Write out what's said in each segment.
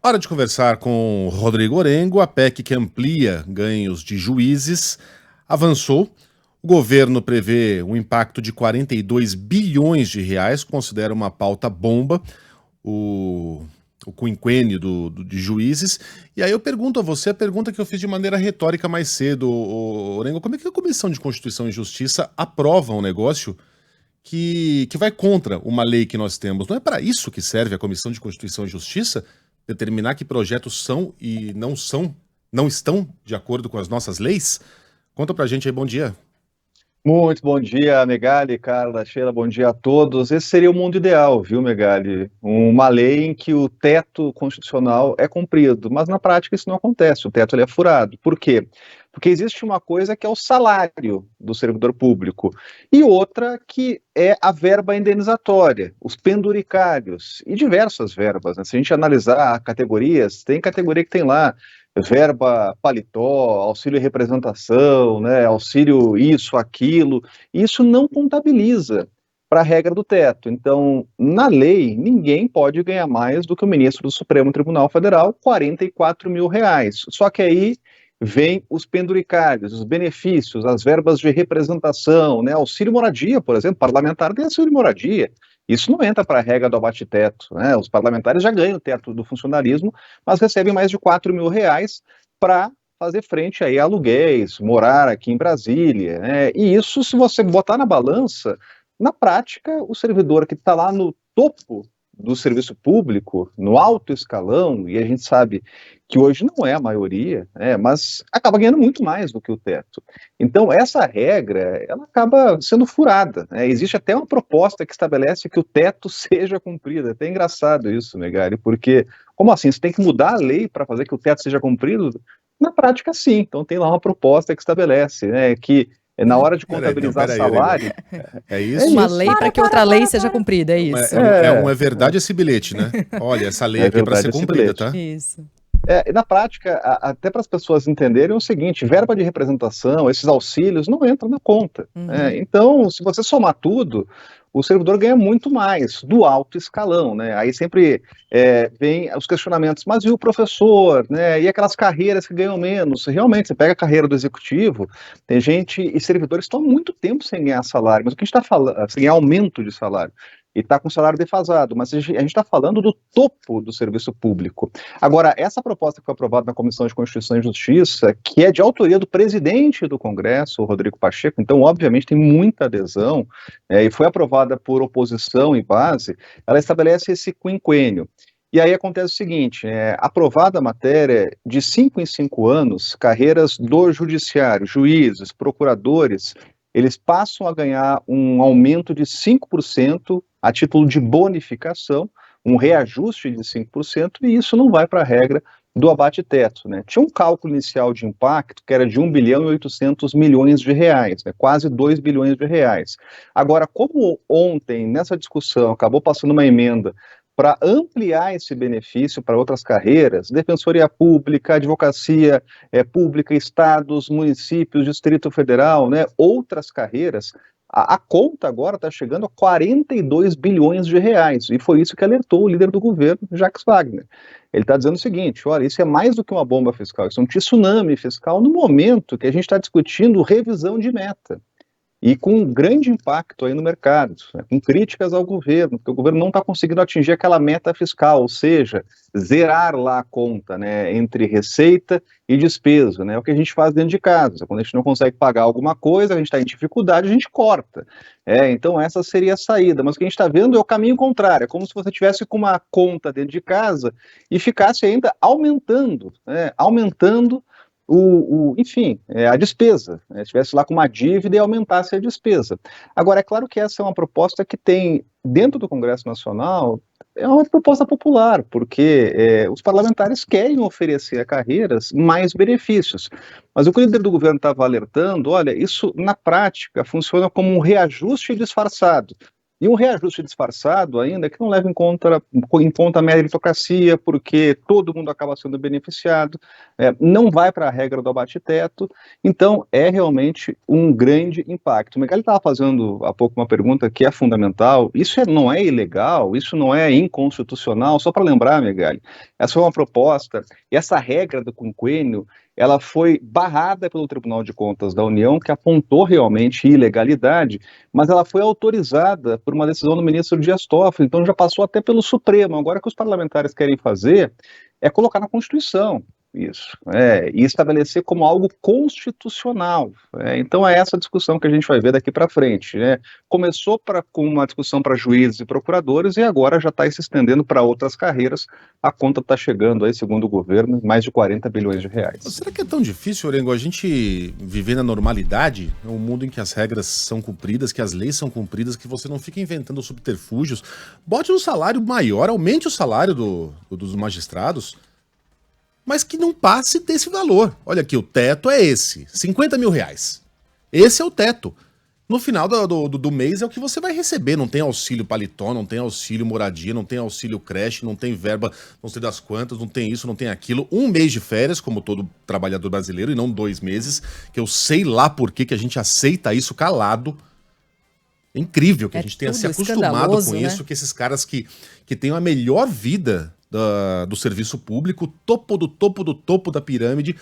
Hora de conversar com Rodrigo Orengo. A PEC que amplia ganhos de juízes avançou. O governo prevê um impacto de 42 bilhões de reais, considera uma pauta bomba o, o quinquênio de juízes. E aí eu pergunto a você a pergunta que eu fiz de maneira retórica mais cedo, Orengo, como é que a Comissão de Constituição e Justiça aprova um negócio que vai contra uma lei que nós temos? Não é para isso que serve a Comissão de Constituição e Justiça? Determinar que projetos são e não estão de acordo com as nossas leis? Conta pra gente aí, bom dia. Muito bom dia, Megali, Carla, Sheila, bom dia a todos. Esse seria o mundo ideal, viu, Megali? Uma lei em que o teto constitucional é cumprido, mas na prática isso não acontece, o teto ele é furado. Por quê? Porque existe uma coisa que é o salário do servidor público e outra que é a verba indenizatória, os penduricários e diversas verbas, né? Se a gente analisar categorias, tem categoria que tem lá verba paletó, auxílio representação, né, auxílio isso, aquilo, isso não contabiliza para a regra do teto. Então, na lei, ninguém pode ganhar mais do que o ministro do Supremo Tribunal Federal, 44 mil reais. Só que aí vem os penduricários, os benefícios, as verbas de representação, né, auxílio moradia, por exemplo, parlamentar tem auxílio moradia. Isso não entra para a regra do abate-teto, né? Os parlamentares já ganham o teto do funcionalismo, mas recebem mais de 4 mil reais para fazer frente aí a aluguéis, morar aqui em Brasília, né? E isso, se você botar na balança, na prática, o servidor que está lá no topo do serviço público, no alto escalão, e a gente sabe que hoje não é a maioria, né, mas acaba ganhando muito mais do que o teto. Então, essa regra, ela acaba sendo furada, né? Existe até uma proposta que estabelece que o teto seja cumprido. É até engraçado isso, Megali, porque, como assim, você tem que mudar a lei para fazer que o teto seja cumprido? Na prática, sim. Então, tem lá uma proposta que estabelece, né, que na hora de Peraí, não, contabilizar peraí, Orengo. salário, É é isso? Uma isso. lei para que outra lei seja cumprida, é isso. É verdade esse bilhete, né? Olha, essa lei É aqui é para verdade ser esse cumprida, bilhete. tá? Isso. Na prática, até para as pessoas entenderem é o seguinte, verba de representação, esses auxílios não entram na conta, né? Então, se você somar tudo, o servidor ganha muito mais do alto escalão, né? Aí sempre vem os questionamentos, mas e o professor, né? E aquelas carreiras que ganham menos? Realmente, você pega a carreira do executivo, tem gente e servidores que estão há muito tempo sem ganhar salário, mas o que a gente está falando, sem ganhar aumento de salário, e está com salário defasado, mas a gente está falando do topo do serviço público. Agora, essa proposta que foi aprovada na Comissão de Constituição e Justiça, que é de autoria do presidente do Congresso, o Rodrigo Pacheco, então, obviamente, tem muita adesão, e foi aprovada por oposição e base, ela estabelece esse quinquênio. E aí acontece o seguinte, aprovada a matéria, de 5 em 5 anos, carreiras do judiciário, juízes, procuradores, eles passam a ganhar um aumento de 5% a título de bonificação, um reajuste de 5%, e isso não vai para a regra do abate-teto, né? Tinha um cálculo inicial de impacto que era de 1 bilhão e 800 milhões de reais, né? Quase 2 bilhões de reais. Agora, como ontem, nessa discussão, acabou passando uma emenda para ampliar esse benefício para outras carreiras, defensoria pública, advocacia pública, estados, municípios, Distrito Federal, né, outras carreiras, a conta agora está chegando a 42 bilhões de reais, e foi isso que alertou o líder do governo, Jacques Wagner. Ele está dizendo o seguinte, olha, isso é mais do que uma bomba fiscal, isso é um tsunami fiscal no momento que a gente está discutindo revisão de meta. E com um grande impacto aí no mercado, né, com críticas ao governo, porque o governo não está conseguindo atingir aquela meta fiscal, ou seja, zerar lá a conta, né, entre receita e despesa, né, é o que a gente faz dentro de casa. Quando a gente não consegue pagar alguma coisa, a gente está em dificuldade, a gente corta. Então essa seria a saída, mas o que a gente está vendo é o caminho contrário, é como se você tivesse com uma conta dentro de casa e ficasse ainda aumentando, né, aumentando enfim, a despesa, né? Estivesse lá com uma dívida e aumentasse a despesa. Agora, é claro que essa é uma proposta que tem, dentro do Congresso Nacional, é uma proposta popular, porque os parlamentares querem oferecer a carreiras mais benefícios. Mas o que o líder do governo estava alertando, olha, isso na prática funciona como um reajuste disfarçado. E um reajuste disfarçado ainda que não leva em conta a meritocracia, porque todo mundo acaba sendo beneficiado, não vai para a regra do abate-teto, então é realmente um grande impacto. O Megali estava fazendo há pouco uma pergunta que é fundamental, isso não é ilegal, isso não é inconstitucional, só para lembrar, Megali, essa foi uma proposta, e essa regra do quinquênio, ela foi barrada pelo Tribunal de Contas da União, que apontou realmente ilegalidade, mas ela foi autorizada por uma decisão do ministro Dias Toffoli, então já passou até pelo Supremo. Agora o que os parlamentares querem fazer é colocar na Constituição isso, e estabelecer como algo constitucional. Então é essa discussão que a gente vai ver daqui para frente. Começou com uma discussão para juízes e procuradores e agora já está se estendendo para outras carreiras. A conta está chegando aí, segundo o governo, mais de 40 bilhões de reais. Será que é tão difícil, Orengo, a gente viver na normalidade, um mundo em que as regras são cumpridas, que as leis são cumpridas, que você não fica inventando subterfúgios? Bote um salário maior, aumente o salário dos magistrados, mas que não passe desse valor. Olha aqui, o teto é esse, 50 mil reais. Esse é o teto. No final do mês é o que você vai receber. Não tem auxílio paletó, não tem auxílio moradia, não tem auxílio creche, não tem verba, não sei das quantas, não tem isso, não tem aquilo. Um mês de férias, como todo trabalhador brasileiro, e não 2 meses, que eu sei lá por que a gente aceita isso calado. É incrível que a gente tenha se acostumado com isso, né? Que esses caras que têm a melhor vida do serviço público, topo do topo da pirâmide,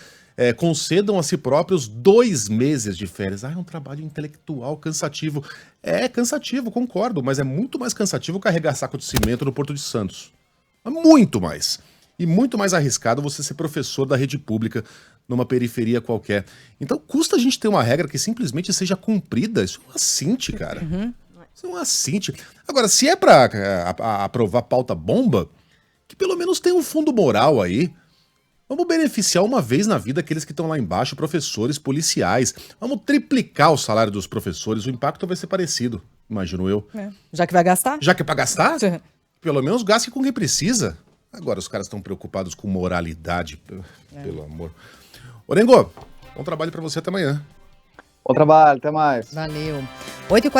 concedam a si próprios 2 meses de férias. É um trabalho intelectual cansativo. É cansativo, concordo, mas é muito mais cansativo carregar saco de cimento no Porto de Santos. Muito mais. E muito mais arriscado você ser professor da rede pública numa periferia qualquer. Então custa a gente ter uma regra que simplesmente seja cumprida. Isso é um assinte, cara. Isso é um assinte. Agora, se é para aprovar pauta bomba, que pelo menos tem um fundo moral aí. Vamos beneficiar uma vez na vida aqueles que estão lá embaixo, professores, policiais. Vamos triplicar o salário dos professores, o impacto vai ser parecido, imagino eu. Já que vai gastar? Já que é pra gastar, pelo menos gaste com quem precisa. Agora os caras estão preocupados com moralidade, pelo amor. Orengo, bom trabalho pra você, até amanhã. Bom trabalho, até mais. Valeu. 8h40.